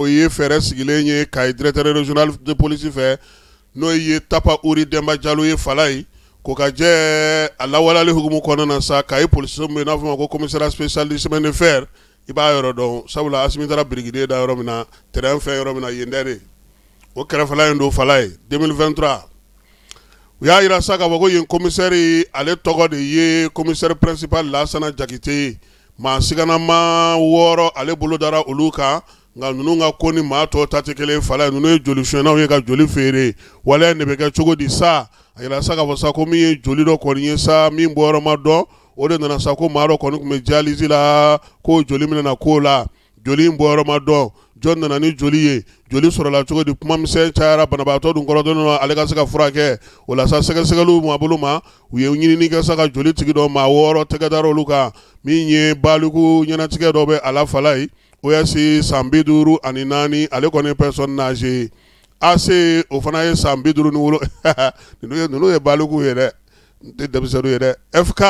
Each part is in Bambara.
o ye fɛɛrɛ sigilen ye ka directeur régional de police fɛ n'o ye Tapa Uri Demba Jalo ye Fala ye ko ka jɛ a lawaleli hukumu kɔnɔna na sa ka ye policiers min n'a fɔ ma ko commissariat spécial du chemin de fer i b'a yɔrɔ dɔn sabula Asimi taara brigadier da yɔrɔ min na terrain fɛn yɔrɔ min na yen dɛ de o kɛrɛfɛla in don Fala ye 2023 u y'a yira sa k'a fɔ ko yen commissaire ale tɔgɔ de ye commissaire principal Lasana Jakite ye maa siganama 6 ale bolo dara olu kan nka ninnu ka ko ni maa tɔw ta tɛ kelen Fala ye ninnu ye joli suɲɛnaw ye ka joli feere wala ne bɛ kɛ cogo di sa a yira sa k'a fɔ sa ko min ye joli dɔ kɔni ye sa min bɔyɔrɔ ma dɔn o de nana sa ko maa dɔ kɔni tun bɛ dialyse la ko joli min na k'o la joli in bɔyɔrɔ ma dɔn jɔn nana ni joli ye joli sɔrɔla cogo di kuma misɛn cayara banabaatɔ dun kɔrɔ dɔn ale ka se ka furakɛ o la sa sɛgɛsɛgɛliw mɔ a bolo ma u ye ɲinini kɛ sa ka joli tigi dɔ maa 6 tɛgɛ dara olu kan min ye baliku ɲɛnatigɛ dɔ bɛ a la Fala ye OS san 54 ale kɔni personne âgée AC o fana ye san 57 ninnu ye baliku ye dɛ n tɛ denmisɛnninw ye dɛ FK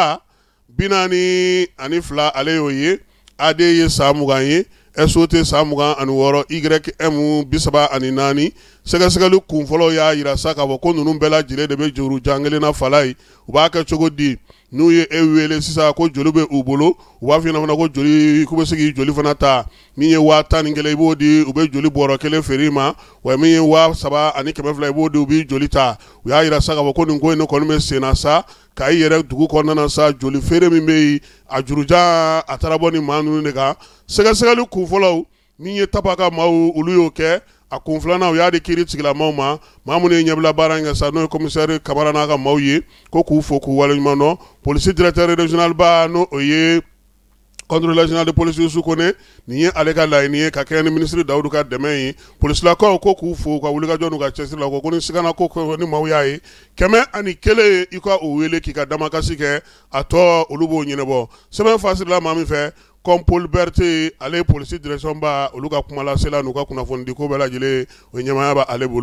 42 ale y'o ye AD ye san 20 ye SOT san 26 YM 34 sɛgɛsɛgɛli kun fɔlɔ y'a yira sa k'a fɔ ko ninnu bɛɛ lajɛlen de bɛ juru jan kelen na Fala ye u b'a kɛ cogo di n'u ye e wele sisan ko joli bɛ u bolo u b'a f'i ɲɛna fana ko joli k'u bɛ se k'i joli fana ta min ye 11 i b'o di u bɛ joli bɔrɔ kelen feere i ma wa min ye 7,200 i b'o di u b'i joli ta u y'a yira sa k'a fɔ ko nin ko in ne kɔni bɛ sen na sa ka i yɛrɛ dugu kɔnɔna na sa joli feere min bɛ yen a jurujan a taara bɔ ni maa ninnu de kan sɛgɛsɛgɛli kun fɔlɔw min ye Tapa ka maaw olu y'o kɛ a kun filanan u y'a di kiiri tigilamaw ma maa minnu ye ɲɛbila baara in kɛ sa n'o ye commissaire Kamara n'a ka maaw ye ko k'u fo k'u waleɲuman dɔn police directeur régional ba n'o o ye contrôleur général de police Youssou Kone nin ye ale ka laɲini ye ka kɛɲɛ ni ministre Dawudu ka dɛmɛ ye policelakaw ko k'u fo ka wulikajɔ n'u ka cɛsiri la ko ni sigana ko ni maaw y'a ye 101 i ka o wele k'i ka damakasi kɛ a tɔ olu b'o ɲɛnabɔ sɛbɛn fasirila maa min fɛ comme Paul Berthe ale police direction ba olu ka kuma lasela n'u ka kunnafoni di ko bɛɛ lajɛlen o ɲɛmaaya b'ale bolo